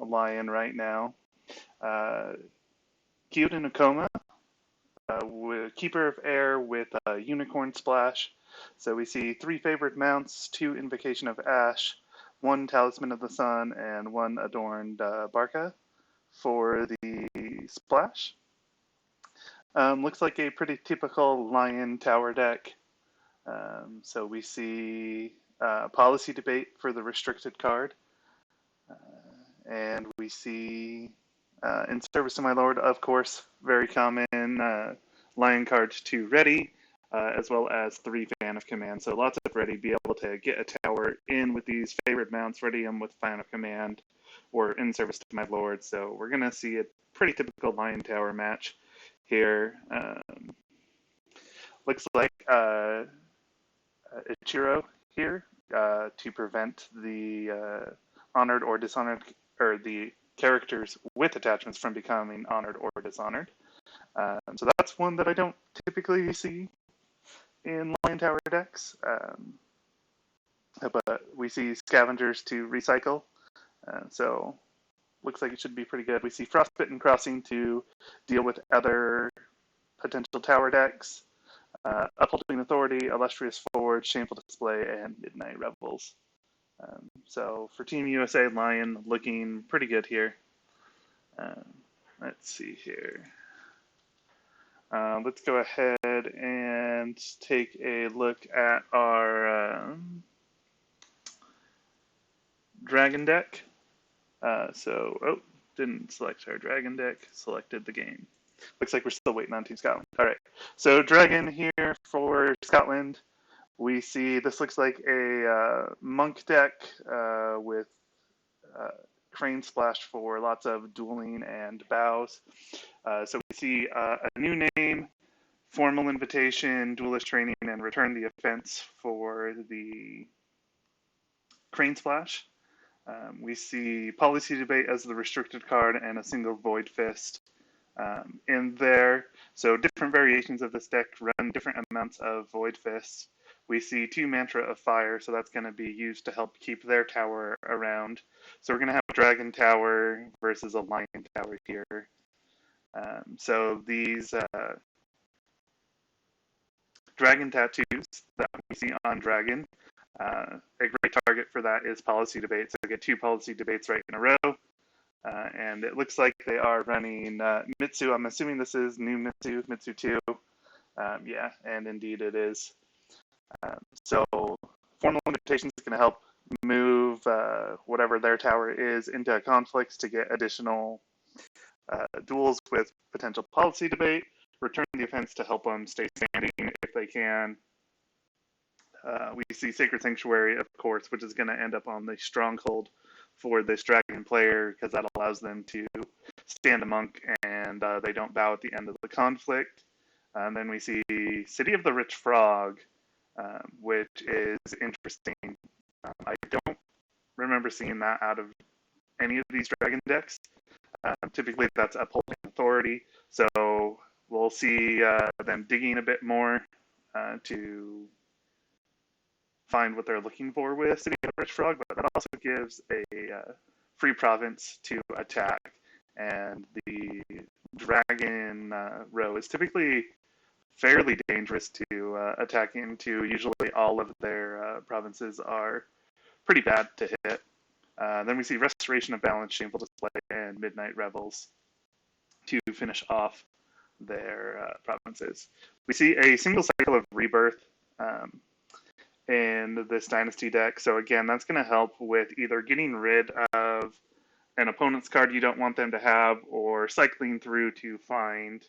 lion right now. Kyoto with Keeper of Air with Unicorn Splash. So we see 3 favored mounts, 2 Invocation of Ash, 1 Talisman of the Sun, and 1 Adorned Barca for the splash. Looks like a pretty typical Lion Tower deck. So we see Policy Debate for the restricted card. And we see In Service to My Lord, of course, very common Lion cards 2 ready, as well as 3 Fan of Command. So lots of ready, be able to get a tower in with these favorite mounts, ready them with Fan of Command, or In Service to My Lord. So we're going to see a pretty typical Lion Tower match here. Looks like Ichiro here to prevent the honored or dishonored, or the characters with attachments from becoming honored or dishonored. So that's one that I don't typically see in Lion Tower decks. But we see Scavengers to recycle. So looks like it should be pretty good. We see Frostbitten Crossing to deal with other potential tower decks. Upholding Authority, Illustrious Forge, Shameful Display, and Midnight Rebels. So for Team USA, Lion looking pretty good here. Let's see here. Let's go ahead and take a look at our Dragon deck. Didn't select our Dragon deck, selected the game. Looks like we're still waiting on Team Scotland. All right, so Dragon here for Scotland. We see this looks like a monk deck with Crane Splash for lots of dueling and bows. So we see a new name, Formal Invitation, Duelist Training, and Return the Offense for the Crane Splash. We see Policy Debate as the restricted card and a single Void Fist in there. So different variations of this deck run different amounts of Void Fists. We see 2 Mantra of Fire, so that's going to be used to help keep their tower around. So we're going to have Dragon Tower versus a Lion Tower here. So these Dragon tattoos that we see on Dragon, a great target for that is Policy Debate. So we get 2 Policy Debates right in a row. And it looks like they are running Mitsu. I'm assuming this is new Mitsu, Mitsu 2. Yeah, and indeed it is. So Formal Invitation is going to help move whatever their tower is into conflicts to get additional duels with potential Policy Debate. Return the Offense to help them stay standing if they can. We see Sacred Sanctuary, of course, which is going to end up on the Stronghold for this Dragon player, because that allows them to stand a monk and they don't bow at the end of the conflict. And then we see City of the Rich Frog, which is interesting. I don't remember seeing that out of any of these Dragon decks. Typically that's Upholding Authority, so we'll see them digging a bit more to find what they're looking for with City of the Rich Frog, but that also gives a free province to attack. And the Dragon row is typically fairly dangerous to attack into. Usually all of their provinces are pretty bad to hit. Then we see Restoration of Balance, Shameful Display, and Midnight Rebels to finish off their provinces. We see a single cycle of Rebirth in this Dynasty deck. So again, that's going to help with either getting rid of an opponent's card you don't want them to have, or cycling through to find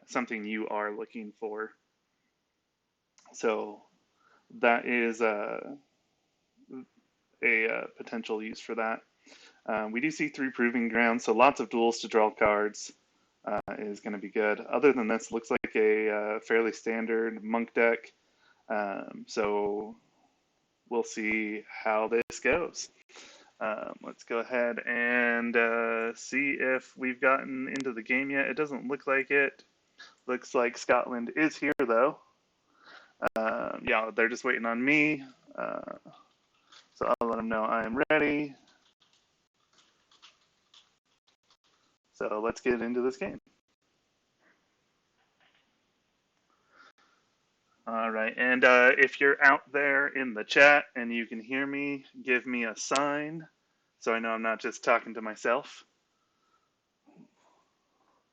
something you are looking for. So that is a potential use for that. We do see 3 Proving Grounds, so lots of duels to draw cards is going to be good. Other than this, looks like a fairly standard monk deck. So we'll see how this goes. Let's go ahead and see if we've gotten into the game yet. It doesn't look like it. Looks like Scotland is here, though. Yeah, they're just waiting on me. So I'll let them know I'm ready. So let's get into this game. All right, and if you're out there in the chat and you can hear me, give me a sign so I know I'm not just talking to myself,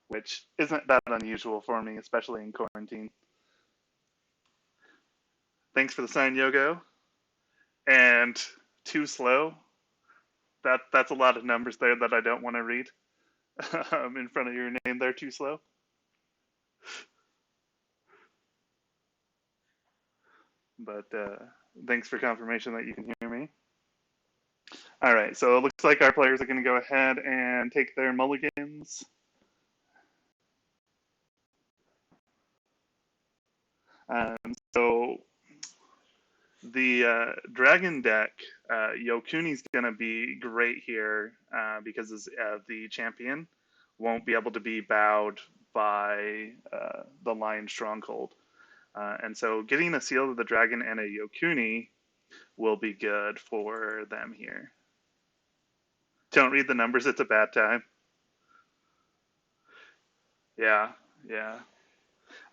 which isn't that unusual for me, especially in quarantine. Thanks for the sign, Yogo. And too slow. That's a lot of numbers there that I don't want to read in front of your name. They're too slow. But thanks for confirmation that you can hear me. All right, so it looks like our players are going to go ahead and take their mulligans. So the dragon deck, Yokuni's going to be great here because the champion won't be able to be bowed by the lion stronghold. And so getting a Seal of the Dragon and a Yokuni will be good for them here. Don't read the numbers, it's a bad time. Yeah, yeah.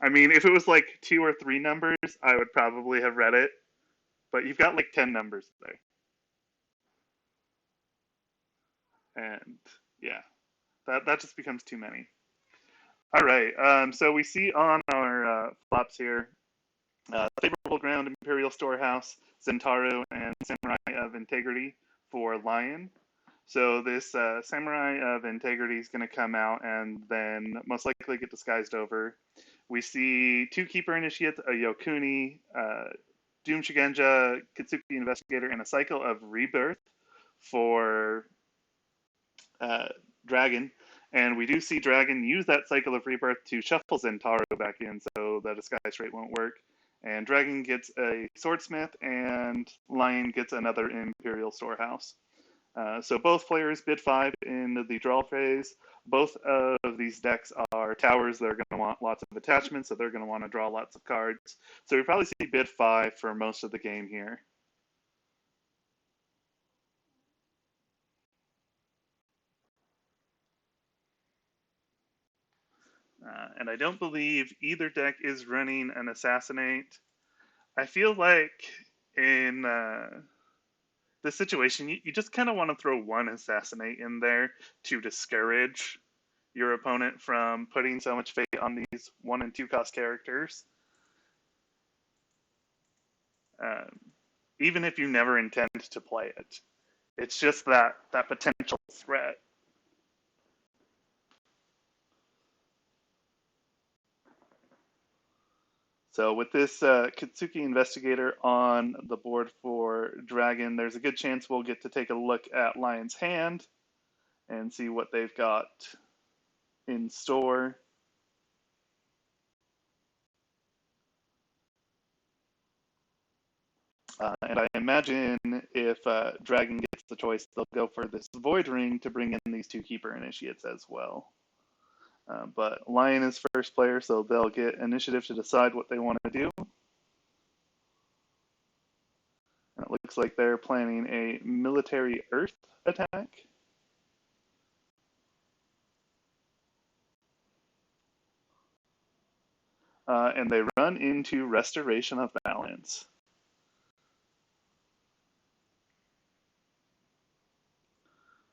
I mean, if it was like 2 or 3 numbers, I would probably have read it. But you've got like 10 numbers there. And yeah, that just becomes too many. All right, so we see on our flops here Favorable Ground, Imperial Storehouse, Zentaru, and Samurai of Integrity for Lion. So this Samurai of Integrity is going to come out and then most likely get disguised over. We see 2 Keeper Initiates, a Yokuni, Doom Shigenja, Kitsuki Investigator, and a Cycle of Rebirth for Dragon. And we do see Dragon use that Cycle of Rebirth to shuffle Zentaru back in, so the disguise rate won't work. And Dragon gets a Swordsmith, and Lion gets another Imperial Storehouse. So both players bid 5 in the draw phase. Both of these decks are towers that are going to want lots of attachments, so they're going to want to draw lots of cards. So we probably see bid 5 for most of the game here. And I don't believe either deck is running an Assassinate. I feel like in this situation, you just kind of want to throw one Assassinate in there to discourage your opponent from putting so much fate on these 1 and 2 cost characters. Even if you never intend to play it, it's just that potential threat. So with this Kitsuki Investigator on the board for Dragon, there's a good chance we'll get to take a look at Lion's hand and see what they've got in store. And I imagine if Dragon gets the choice, they'll go for this Void Ring to bring in these 2 Keeper Initiates as well. But Lion is first player, so they'll get initiative to decide what they want to do. And it looks like they're planning a military earth attack. And they run into Restoration of Balance.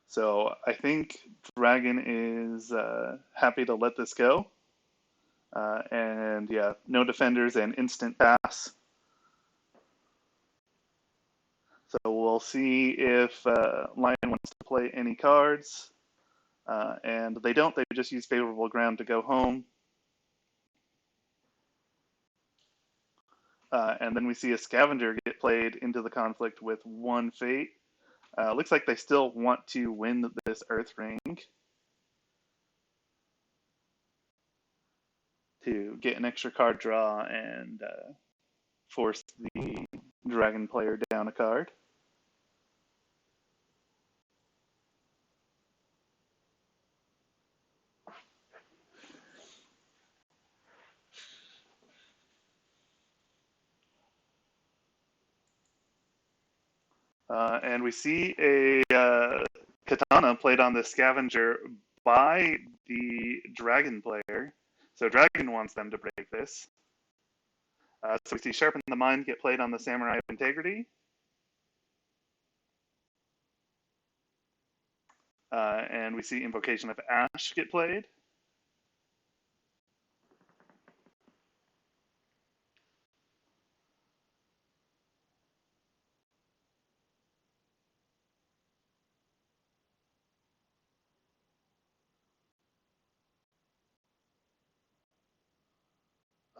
So I think Dragon is happy to let this go. And yeah, no defenders and instant pass. So we'll see if Lion wants to play any cards. And they don't, they just use Favorable Ground to go home. And then we see a Scavenger get played into the conflict with 1 fate. Looks like they still want to win this Earth Ring to get an extra card draw and force the Dragon player down a card. And we see a Katana played on the Scavenger, by the dragon player. So dragon wants them to break this. So we see Sharpen the Mind get played on the Samurai of Integrity. And we see Invocation of Ash get played.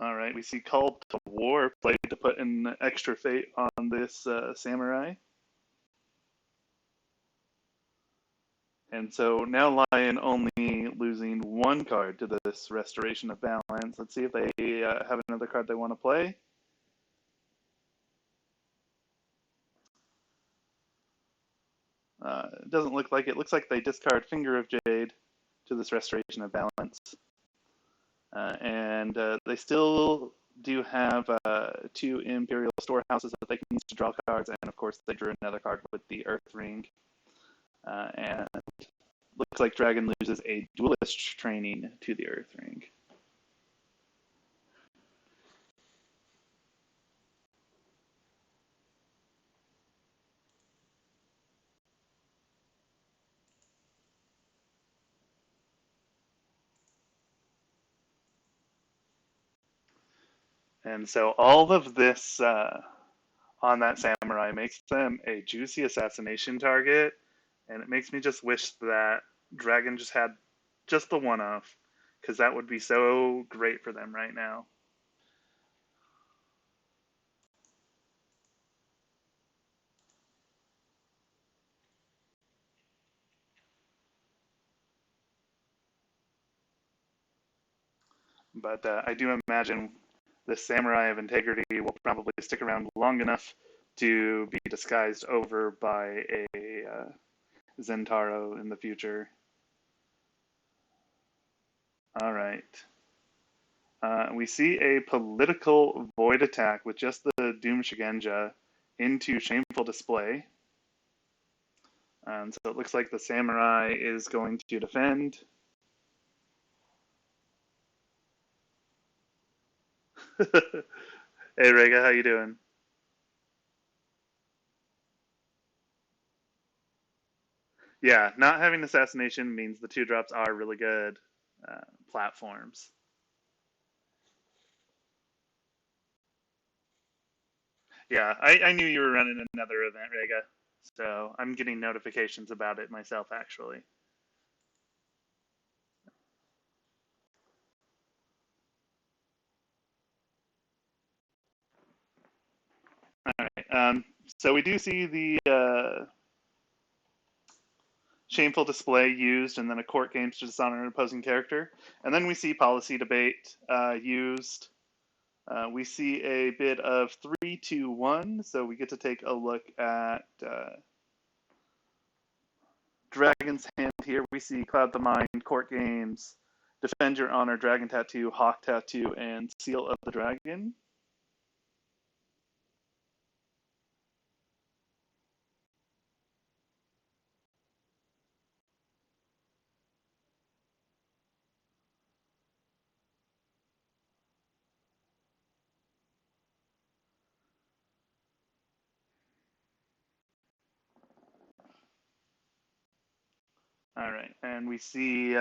All right, we see Call to War played to put an extra fate on this samurai. And so now Lion only losing one card to this Restoration of Balance. Let's see if they have another card they want to play. It doesn't look like it. Looks like they discard Finger of Jade to this Restoration of Balance. And they still do have 2 Imperial Storehouses that they can use to draw cards, and of course they drew another card with the Earth Ring. And looks like Dragon loses a Duelist training to the Earth Ring. And so all of this on that samurai makes them a juicy assassination target, and it makes me just wish that Dragon just had just the one-off, because that would be so great for them right now. But I do imagine the Samurai of Integrity will probably stick around long enough to be disguised over by a Zentaro in the future. All right. We see a political void attack with just the Doom Shigenja into Shameful Display. So it looks like the Samurai is going to defend. Hey Rega, how you doing? Yeah, not having assassination means the 2-drops are really good platforms. Yeah, I knew you were running another event, Rega, so I'm getting notifications about it myself, actually. All right. So we do see the Shameful Display used, and then a court games to dishonor an opposing character, and then we see Policy Debate used. We see a bit of 3, 2, 1, so we get to take a look at Dragon's Hand here. We see Cloud the Mind, Court Games, Defend Your Honor, Dragon Tattoo, Hawk Tattoo, and Seal of the Dragon. All right, and we see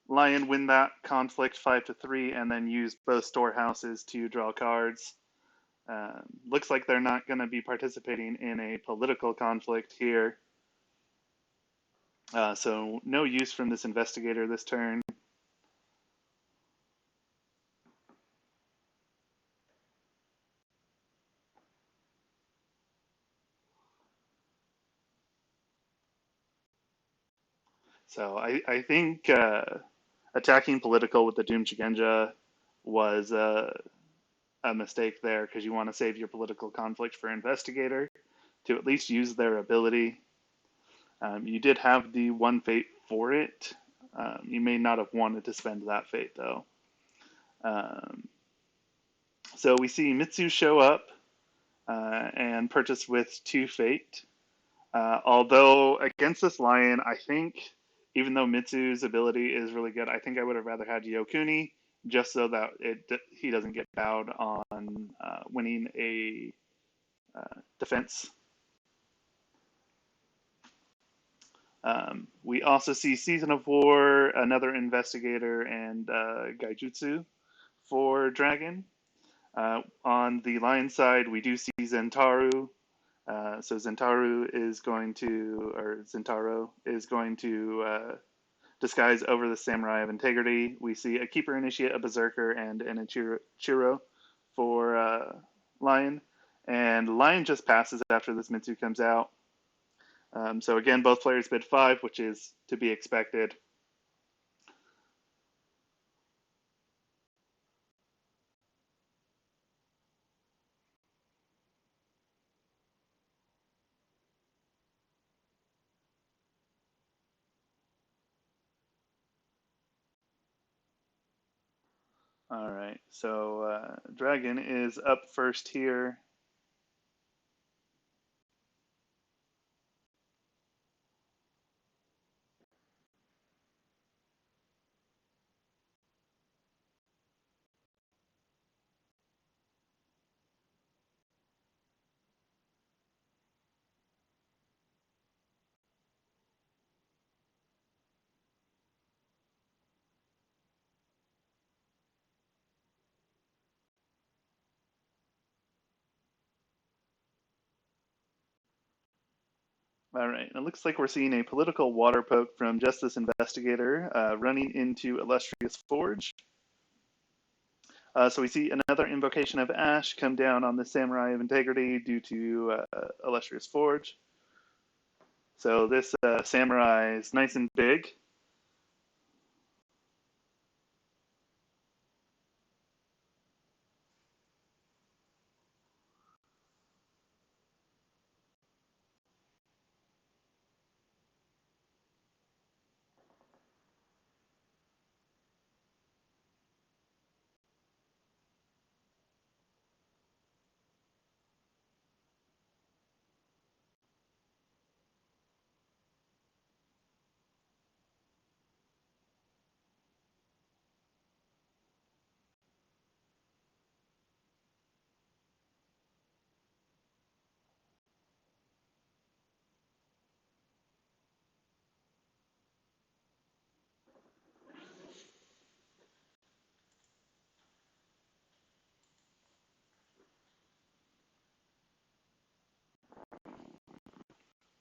Lion win that conflict 5-3, and then use both storehouses to draw cards. Looks like they're not going to be participating in a political conflict here. So no use from this investigator this turn. So I think attacking political with the Doom Shigenja was a mistake there, because you want to save your political conflict for investigator to at least use their ability. You did have the one fate for it. You may not have wanted to spend that fate though. So we see Mitsu show up and purchase with 2 fate. Although against this Lion, I think even though Mitsu's ability is really good, I think I would have rather had Yokuni just so that he doesn't get bowed on winning a defense. We also see Season of War, another investigator, and Gaijutsu for Dragon. On the Lion side, we do see Zentaru. So Zentaro is going to disguise over the Samurai of Integrity. We see a Keeper Initiate, a Berserker, and an Ichiro for Lion. And Lion just passes after this Mitsu comes out. So again, both players bid 5, which is to be expected. All right, so Dragon is up first here. All right, it looks like we're seeing a political water poke from Justice Investigator running into Illustrious Forge. So we see another invocation of Ash come down on the Samurai of Integrity due to Illustrious Forge. So this Samurai is nice and big.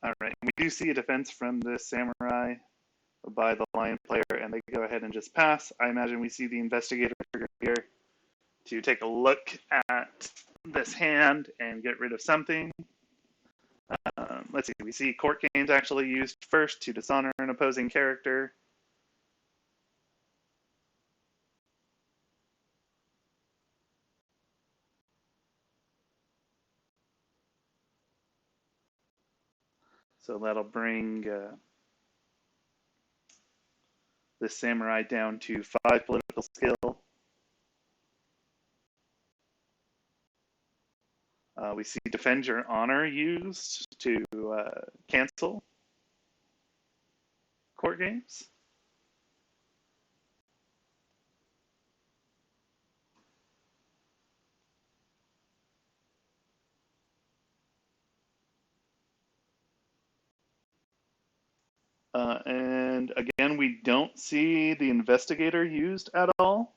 All right, we do see a defense from this Samurai by the Lion player, and they go ahead and just pass. I imagine we see the Investigator here to take a look at this hand and get rid of something. Let's see, we see court games actually used first to dishonor an opposing character. So that'll bring this Samurai down to 5 political skill. We see Defend Your Honor used to cancel court games. And again, we don't see the Investigator used at all.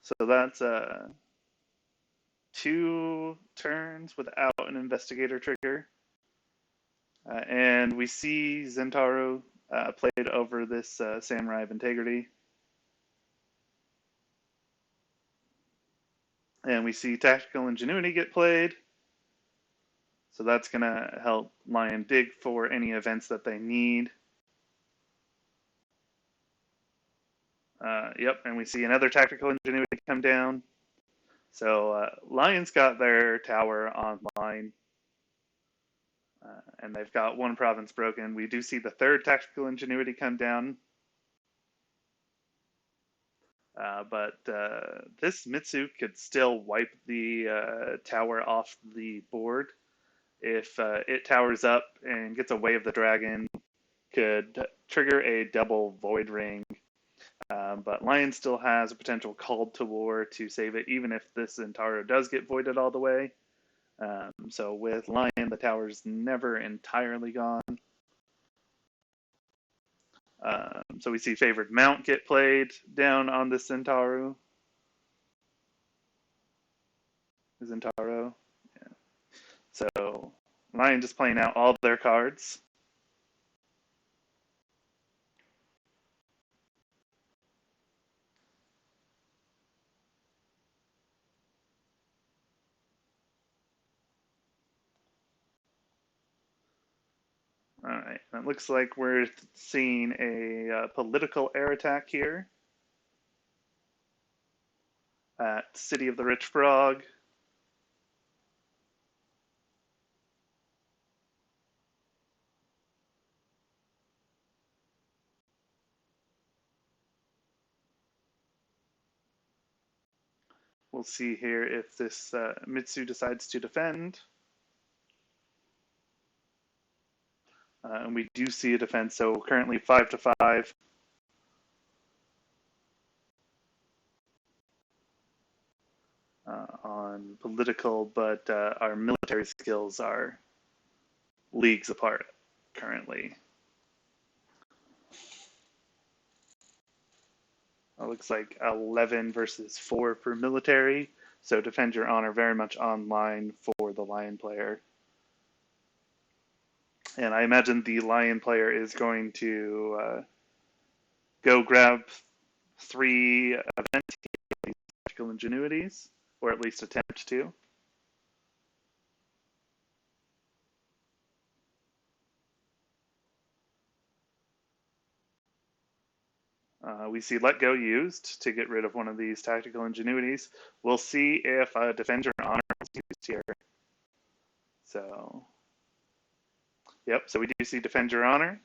So that's 2 turns without an Investigator trigger. And we see Zentaro played over this Samurai of Integrity. And we see Tactical Ingenuity get played. So that's going to help Lion dig for any events that they need. Yep, and we see another Tactical Ingenuity come down. So Lion's got their tower online. And they've got 1 province broken. We do see the 3rd Tactical Ingenuity come down. But this Mitsu could still wipe the tower off the board if it towers up and gets a Way of the Dragon, could trigger a double Void Ring. But Lion still has a potential Call to War to save it, even if this Zentaro does get voided all the way. So with Lion, the tower's never entirely gone. So we see Favored Mount get played down on this Zentaro. Yeah. So Lion just playing out all their cards. All right, it looks like we're seeing a political air attack here at City of the Rich Frog. We'll see here if this Mitsu decides to defend. And we do see a defense, so currently 5-5. On political, but our military skills are leagues apart currently. It looks like 11 versus 4 for military, so Defend Your Honor very much online for the Lion player. And I imagine the Lion player is going to go grab 3 events, tactical ingenuities, or at least attempt to. We see Let Go used to get rid of one of these tactical ingenuities. We'll see if Defend Your Honor is used here. So, yep, so we do see Defend Your Honor.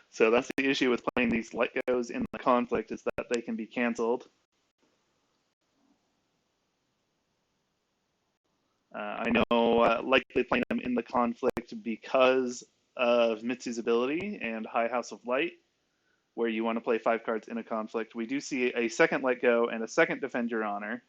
So that's the issue with playing these Let Goes in the conflict, is that they can be canceled. I know likely playing them in the conflict because of Mitsu's ability and High House of Light, where you want to play 5 cards in a conflict. We do see a second Let Go and a second Defend Your Honor.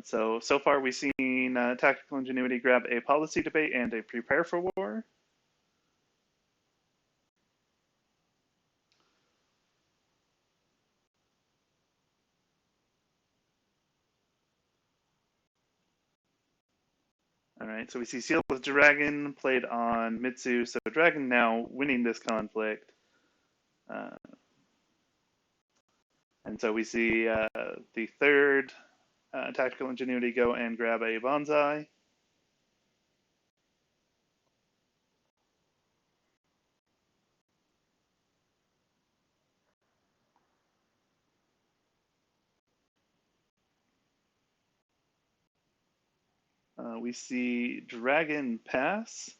So far we've seen Tactical Ingenuity grab a Policy Debate and a Prepare for War. All right, so we see Seal with Dragon played on Mitsu, so Dragon now winning this conflict. And so we see the third Tactical Ingenuity go and grab a Bonsai. We see Dragon pass.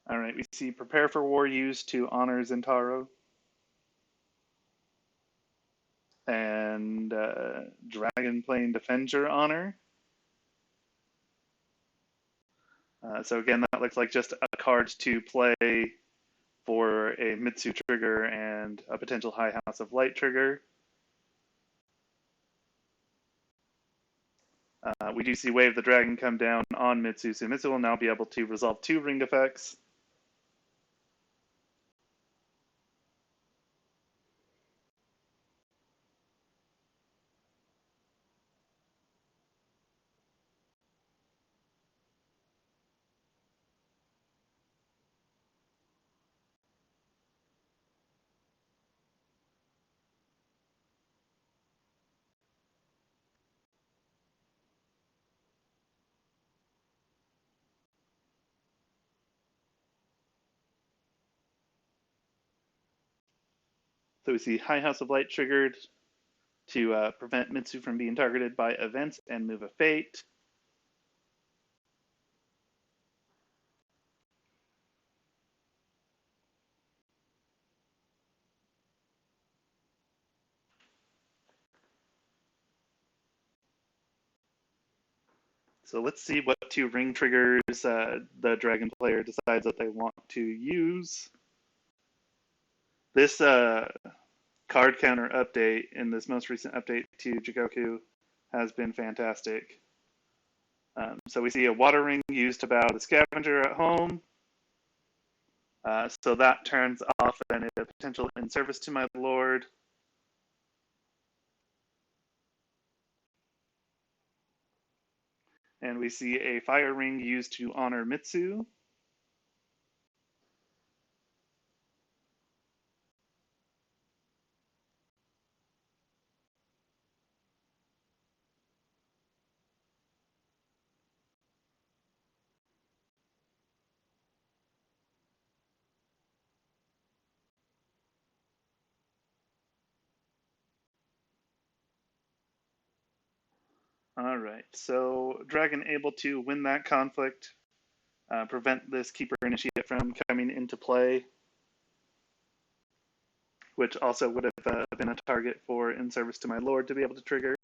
All right, we see Prepare for War used to honor Zentaro. And Dragon playing Defend Your Honor. So again, that looks like just a card to play for a Mitsu trigger and a potential High House of Light trigger. We do see Wave the Dragon come down on Mitsu, so Mitsu will now be able to resolve 2 ringed effects. So we see High House of Light triggered to prevent Mitsu from being targeted by events and move a fate. So let's see what two ring triggers the dragon player decides that they want to use. This card counter update in this most recent update to Jigoku has been fantastic. So we see a water ring used to bow the scavenger at home. So that turns off a potential in service to my lord. And we see a fire ring used to honor Mitsu. All right, so Dragon able to win that conflict, prevent this Keeper Initiate from coming into play, which also would have been a target for In Service to My Lord to be able to trigger.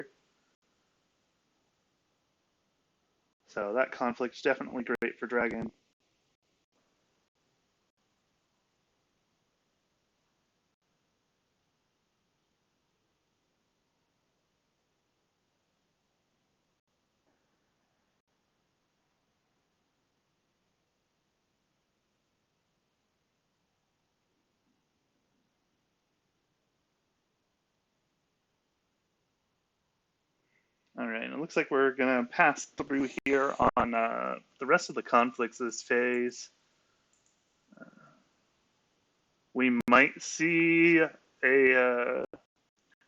So that conflict's definitely great for Dragon. All right, it looks like we're going to pass through here on the rest of the conflicts this phase. We might see a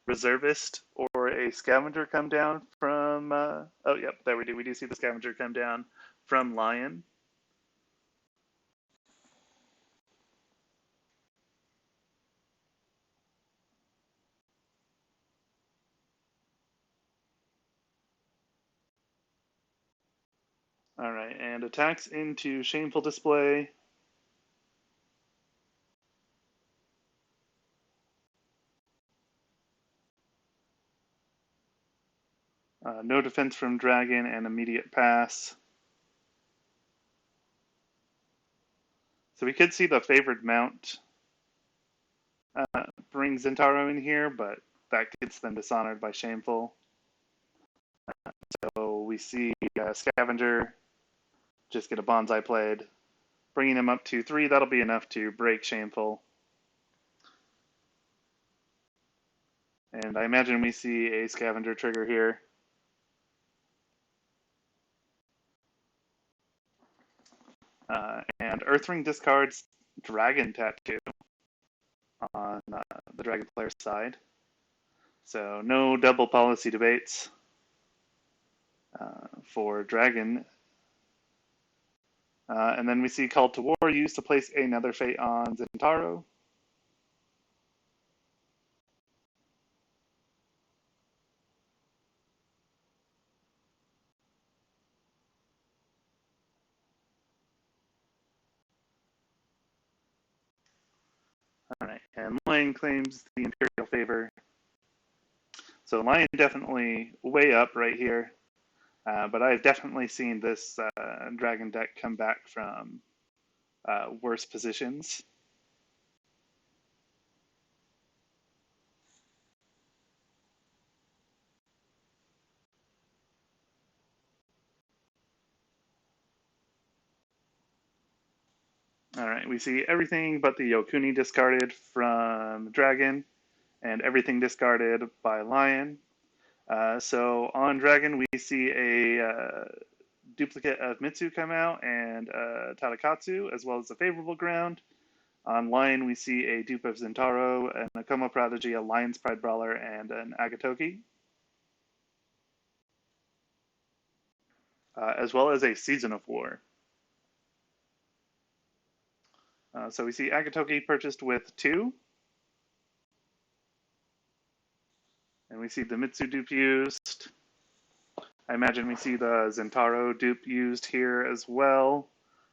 reservist or a scavenger come down from. Oh, yep, there we do. We do see the scavenger come down from Lion. All right, and attacks into Shameful Display. No defense from Dragon and immediate pass. So we could see the favored mount bring Zentaro in here, but that gets them dishonored by Shameful. So we see Scavenger just get a Bonsai played, bringing him up to 3. That'll be enough to break Shameful. And I imagine we see a Scavenger trigger here. And Earthring discards Dragon Tattoo on the Dragon player side. So no double policy debates for Dragon. And then we see Call to War used to place another fate on Zentaro. All right, and Lion claims the Imperial favor. So Lion definitely way up right here. But I've definitely seen this Dragon deck come back from worse positions. All right, we see everything but the Yokuni discarded from Dragon and everything discarded by Lion. So on Dragon, we see a duplicate of Mitsu come out and Tadakatsu, as well as a favorable ground. On Lion, we see a dupe of Zentaro, an Akuma Prodigy, a Lion's Pride Brawler, and an Agatoki. As well as a Season of War. So we see Agatoki purchased with 2. We see the Mitsu dupe used. I imagine we see the Zentaro dupe used here as well.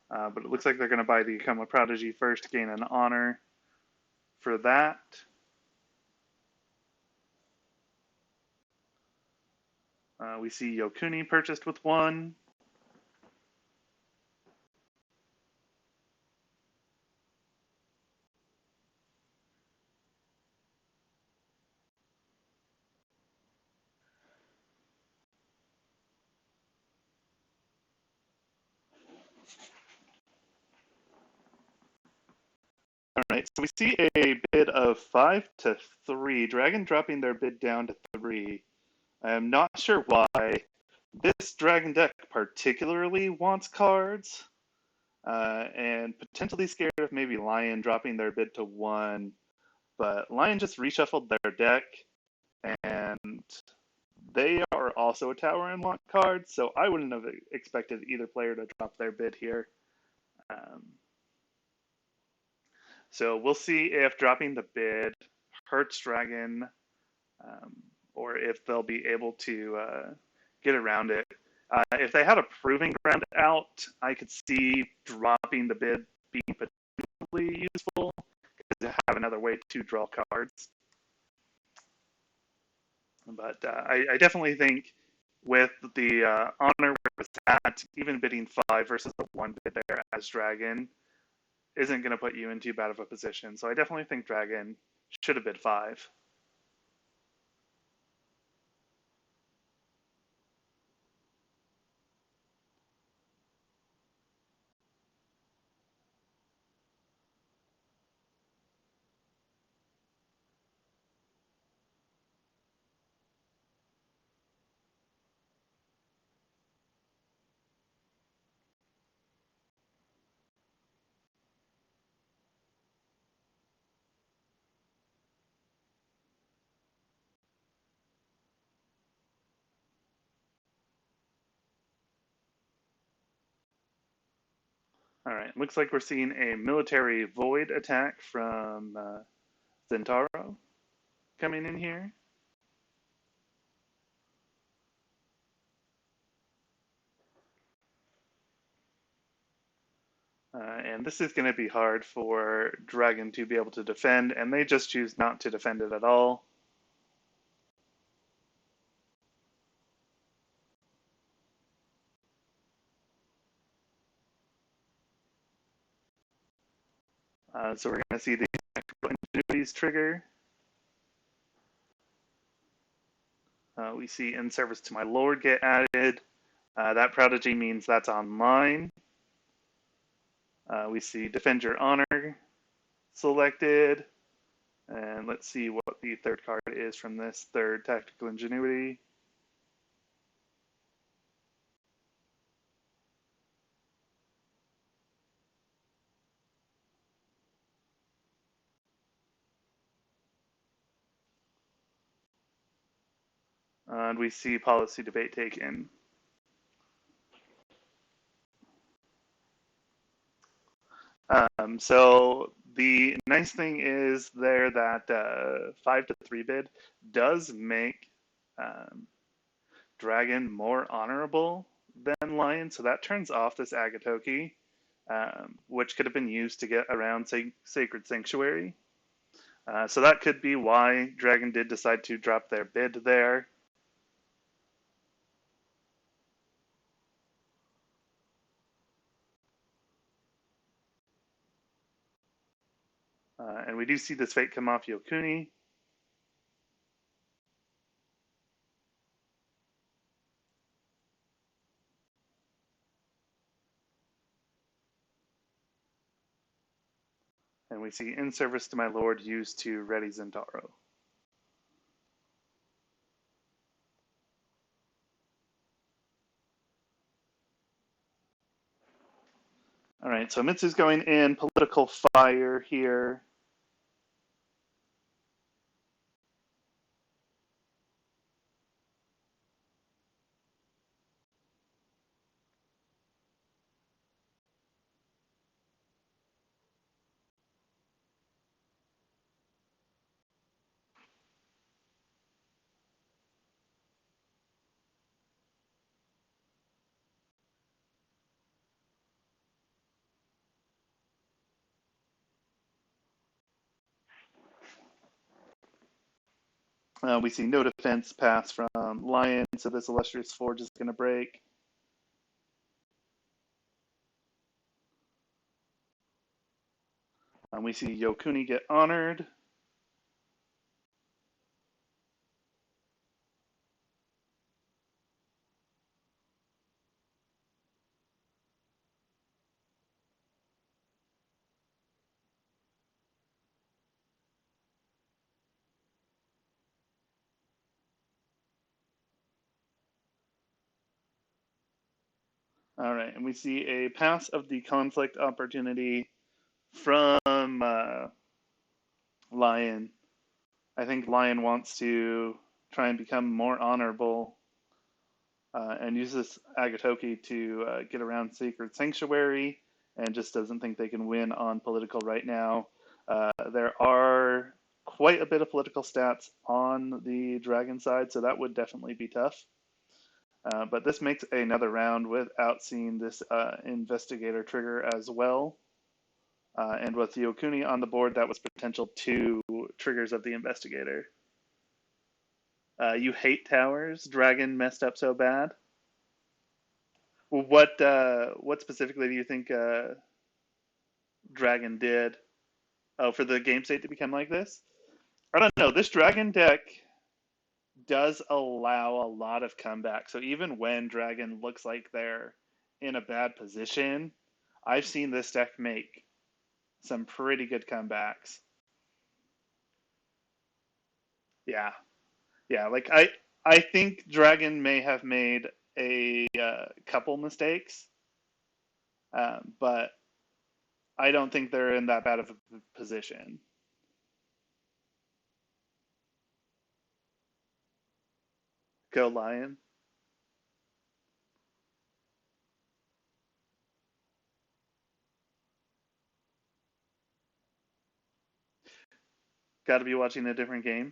But it looks like they're going to buy the Akuma Prodigy first to gain an honor for that. We see Yokuni purchased with one. All right, so we see a bid of 5 to 3. Dragon dropping their bid down to 3. I am not sure why. This Dragon deck particularly wants cards, and potentially scared of maybe Lion dropping their bid to 1. But Lion just reshuffled their deck, and they are also a tower and want cards, so I wouldn't have expected either player to drop their bid here. So we'll see if dropping the bid hurts Dragon, or if they'll be able to get around it. If they had a proving ground out, I could see dropping the bid being potentially useful to have another way to draw cards. But I definitely think with the honor where it was at, even bidding 5 versus the 1 bid there as Dragon isn't going to put you in too bad of a position. So I definitely think Dragon should have bid 5. All right, looks like we're seeing a military void attack from Zentaro coming in here. And this is going to be hard for Dragon to be able to defend, and they just choose not to defend it at all. So we're going to see the tactical ingenuities trigger. We see in service to my lord get added. That prodigy means that's online. We see defend your honor selected. And let's see what the third card is from this third tactical ingenuity. And we see policy debate taken. So the nice thing is there that 5 to 3 bid does make Dragon more honorable than Lion, so that turns off this Agatoki, which could have been used to get around Sacred Sanctuary. So that could be why Dragon did decide to drop their bid there. And we do see this fate come off Yokuni. And we see in service to my lord used to ready Zentaro. All right, so Mitsu's going in political fire here. We see no defense pass from Lion, so this illustrious forge is going to break. We see Yokuni get honored. All right, and we see a pass of the conflict opportunity from Lion. I think Lion wants to try and become more honorable and uses Agatoki to get around Sacred Sanctuary and just doesn't think they can win on political right now. There are quite a bit of political stats on the Dragon side, so that would definitely be tough. But this makes another round without seeing this investigator trigger as well. And with the Okuni on the board, that was potential 2 triggers of the investigator. You hate towers. Dragon messed up so bad. Well, what specifically do you think Dragon did? Oh, for the game state to become like this? I don't know. This Dragon deck does allow a lot of comeback. So even when Dragon looks like they're in a bad position, I've seen this deck make some pretty good comebacks. Yeah, yeah. Like I think Dragon may have made a couple mistakes, but I don't think they're in that bad of a position. Go Lion. Got to be watching a different game.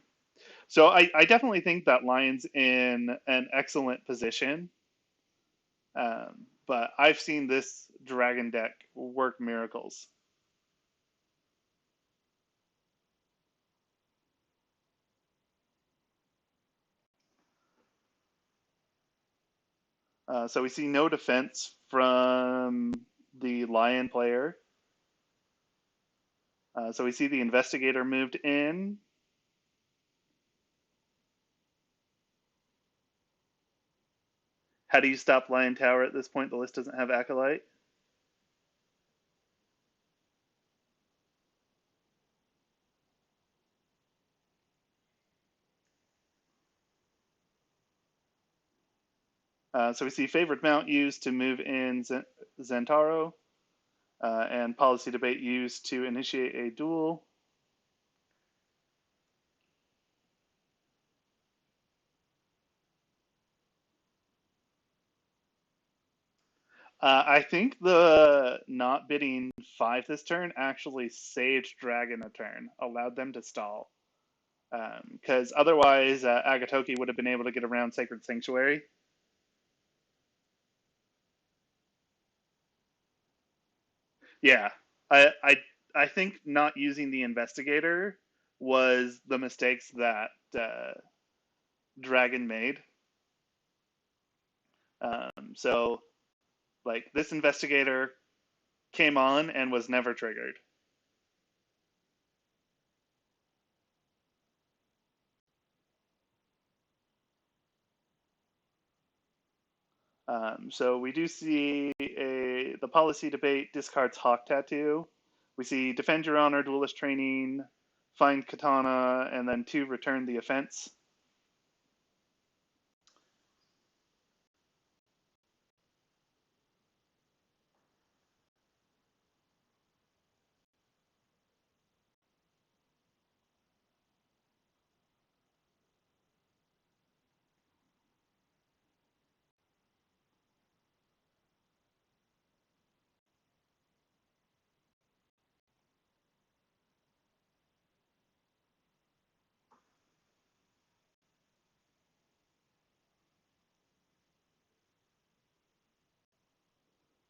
So I definitely think that Lion's in an excellent position. But I've seen this Dragon deck work miracles. So we see no defense from the Lion player. So we see the Investigator moved in. How do you stop Lion Tower at this point? The list doesn't have Acolyte. So we see favored mount used to move in Zentaro, and policy debate used to initiate a duel. I think the not bidding 5 this turn actually saved Dragon a turn, allowed them to stall. Because otherwise, Agatoki would have been able to get around Sacred Sanctuary. Yeah, I think not using the Investigator was the mistakes that Dragon made. So, like, this Investigator came on and was never triggered. So we do see the policy debate discards Hawk Tattoo. We see defend your honor, duelist training, find katana, and then 2 return the offense.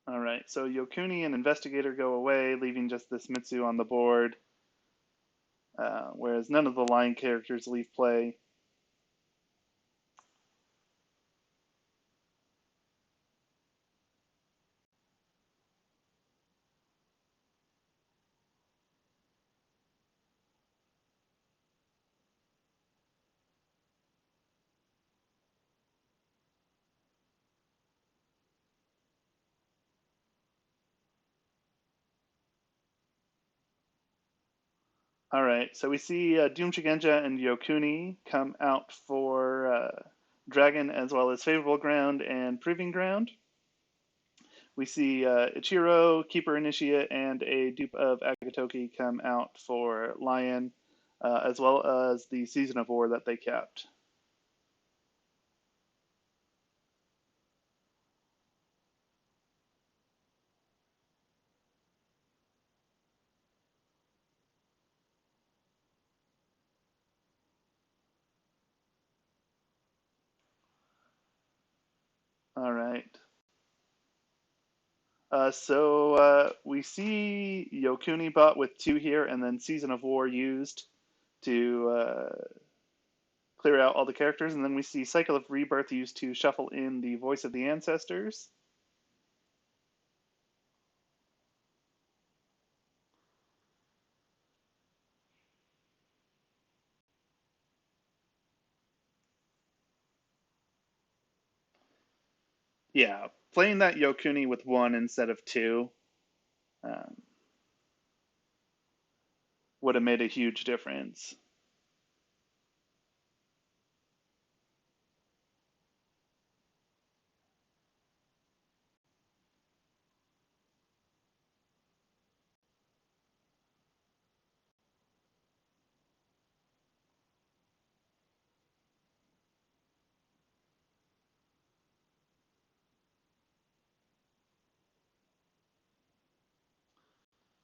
All right, so Yokuni and Investigator go away, leaving just this Mitsu on the board, whereas none of the line characters leave play. All right, so we see Doom Shigenja and Yokuni come out for Dragon as well as Favorable Ground and Proving Ground. We see Ichiro, Keeper Initiate, and a dupe of Agatoki come out for Lion, as well as the Season of War that they kept. All right. So we see Yokuni bought with 2 here, and then Season of War used to clear out all the characters, and then we see Cycle of Rebirth used to shuffle in the Voice of the Ancestors. Yeah, playing that Yokuni with 1 instead of 2 um, would have made a huge difference.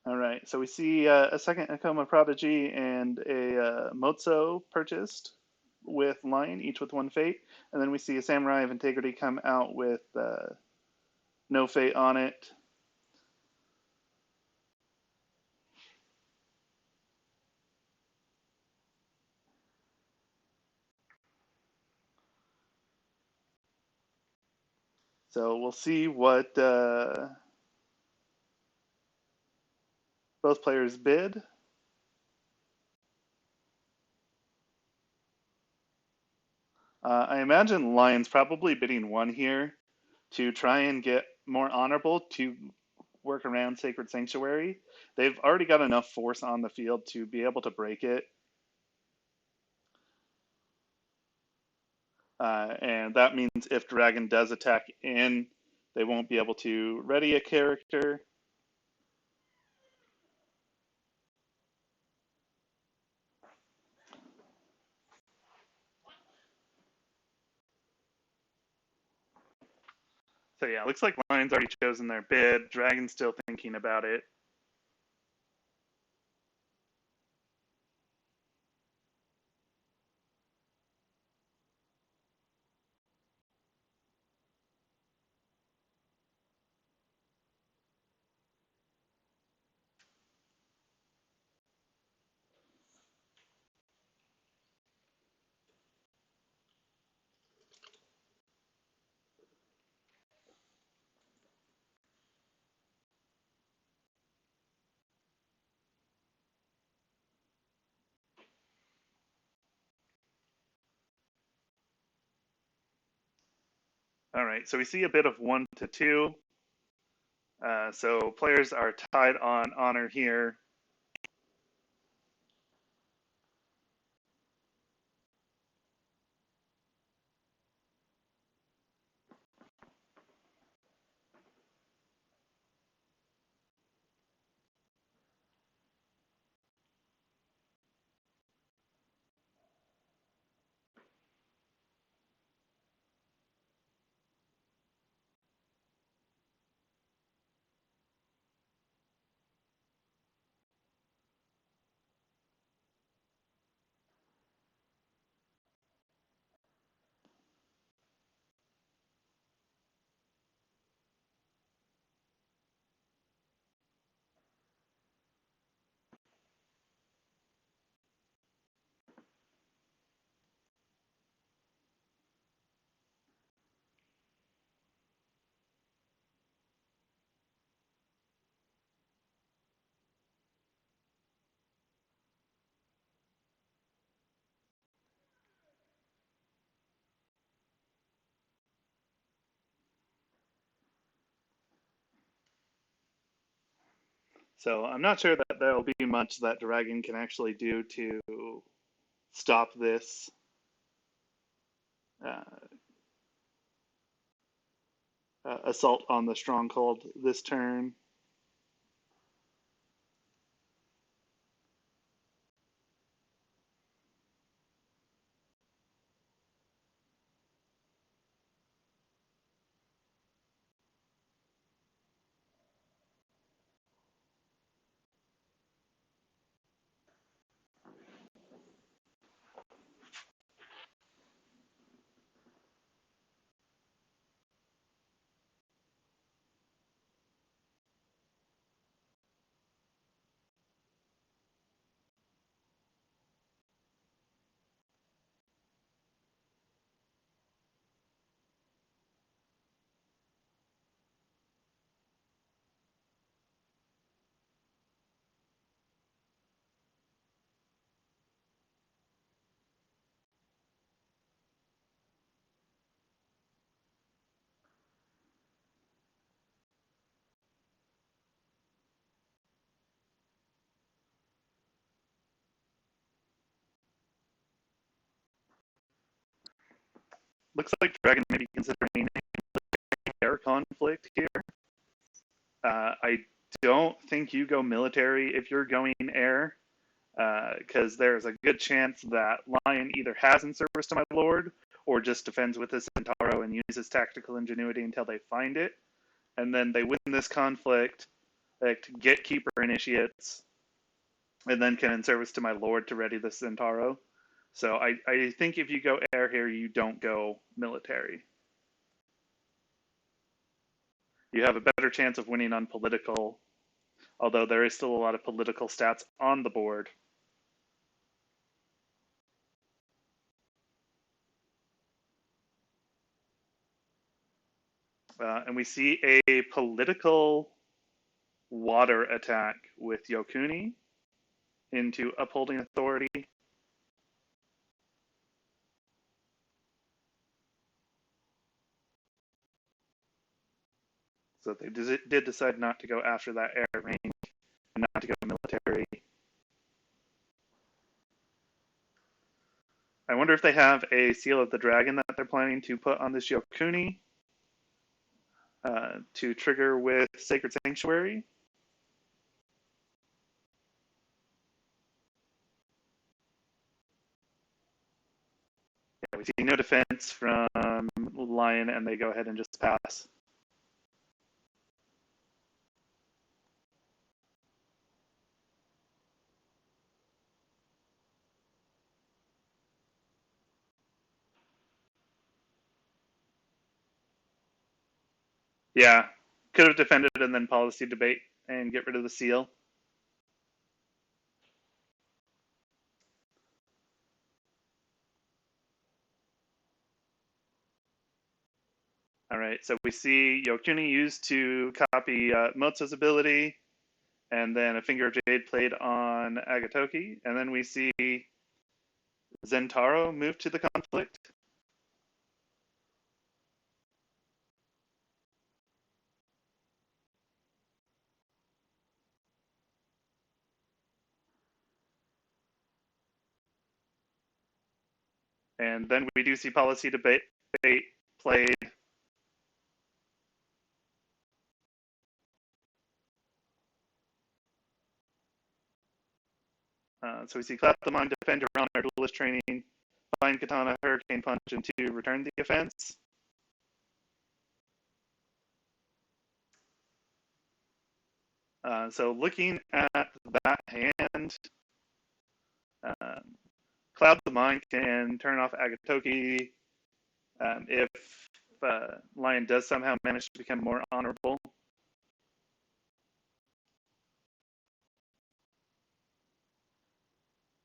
All right, so we see a second Akoma Prodigy and a Mozo purchased with Lion, each with 1 fate, and then we see a Samurai of Integrity come out with no fate on it. So we'll see what both players bid. I imagine Lion's probably bidding 1 here to try and get more honorable to work around Sacred Sanctuary. They've already got enough force on the field to be able to break it. And that means if Dragon does attack in, they won't be able to ready a character. So yeah, looks like Lion's already chosen their bid. Dragon's still thinking about it. All right, so we see a bit of 1 to 2. So players are tied on honor here. So I'm not sure that there'll be much that Dragon can actually do to stop this uh, assault on the stronghold this turn. Looks like Dragon may be considering air conflict here. I don't think you go military if you're going air, because there's a good chance that Lion either has in service to my lord or just defends with his Centauro and uses tactical ingenuity until they find it. And then they win this conflict, get Keeper Initiates, and then can in service to my lord to ready the Centauro. So I think if you go air here, you don't go military. You have a better chance of winning on political, although there is still a lot of political stats on the board. And we see a political water attack with Yokuni into upholding authority. So they did decide not to go after that air range and not to go military. I wonder if they have a Seal of the Dragon that they're planning to put on this Yokuni to trigger with Sacred Sanctuary. Yeah, we see no defense from Lion, and they go ahead and just pass. Yeah, could have defended and then policy debate and get rid of the seal. All right, so we see Yokuni used to copy Mozo's ability, and then a Finger of Jade played on Agatoki, and then we see Zentaro move to the conflict. And then we do see policy debate played. So we see Clap the Mind, defend your honor, duelist training, find Katana, Hurricane Punch, and 2, return the offense. So looking at that hand, Cloud the Mind can turn off Agatoki if Lion does somehow manage to become more honorable.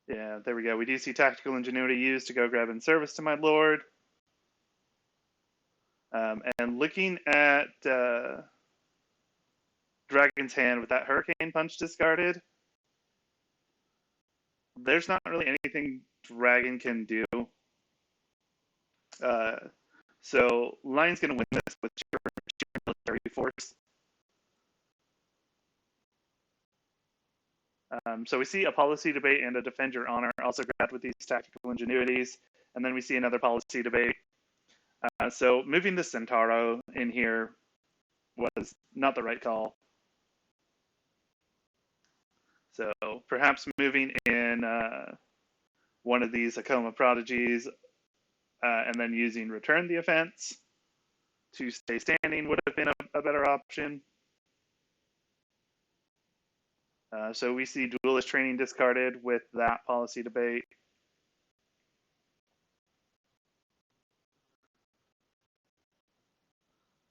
Yeah, there we go. We do see Tactical Ingenuity used to go grab in service to my lord. And looking at Dragon's hand with that Hurricane Punch discarded, there's not really anything Dragon can do. So Lion's going to win this with sheer military force. So we see a policy debate and a defend your honor also grabbed with these tactical ingenuities. And then we see another policy debate. So moving the Centauro in here was not the right call. So perhaps moving in one of these Akoma prodigies and then using return the offense to stay standing would have been a better option. So we see duelist training discarded with that policy debate.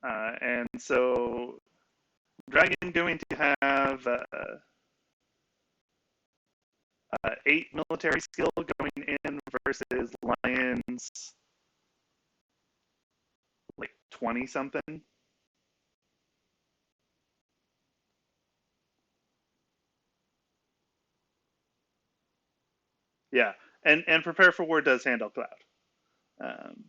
And so Dragon going to have 8 military skill going in versus Lions like 20 something. Yeah, and prepare for war does handle cloud. Um,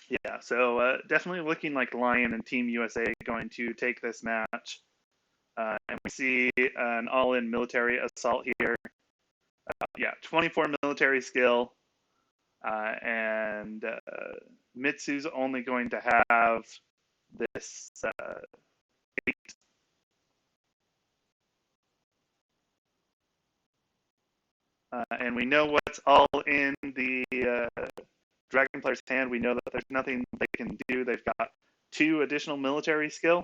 yeah, so definitely looking like Lion and Team USA going to take this match. And we see an all-in military assault here. Yeah, 24 military skill. And Mitsu's only going to have this 8. And we know what's all in the Dragon player's hand. We know that there's nothing they can do. They've got 2 additional military skill.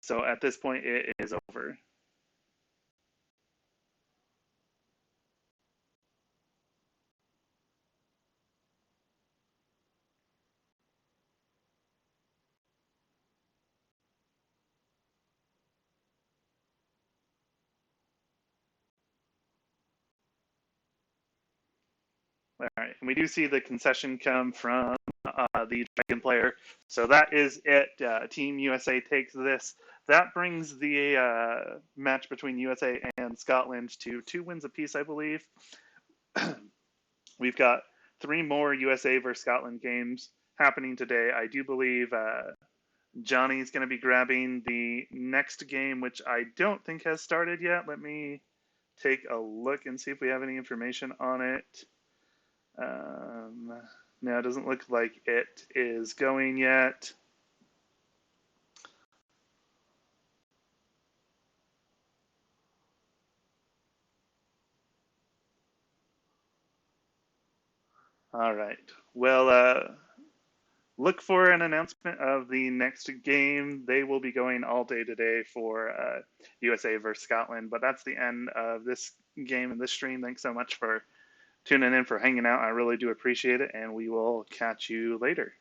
So at this point, it is over. All right, and we do see the concession come from the Dragon player. So that is it. Team USA takes this. That brings the match between USA and Scotland to 2 wins apiece, I believe. We've got 3 more USA versus Scotland games happening today. I do believe Johnny's going to be grabbing the next game, which I don't think has started yet. Let me take a look and see if we have any information on it. No, it doesn't look like it is going yet. All right. Well, look for an announcement of the next game. They will be going all day today for USA versus Scotland. But that's the end of this game and this stream. Thanks so much for tuning in, for hanging out. I really do appreciate it, and we will catch you later.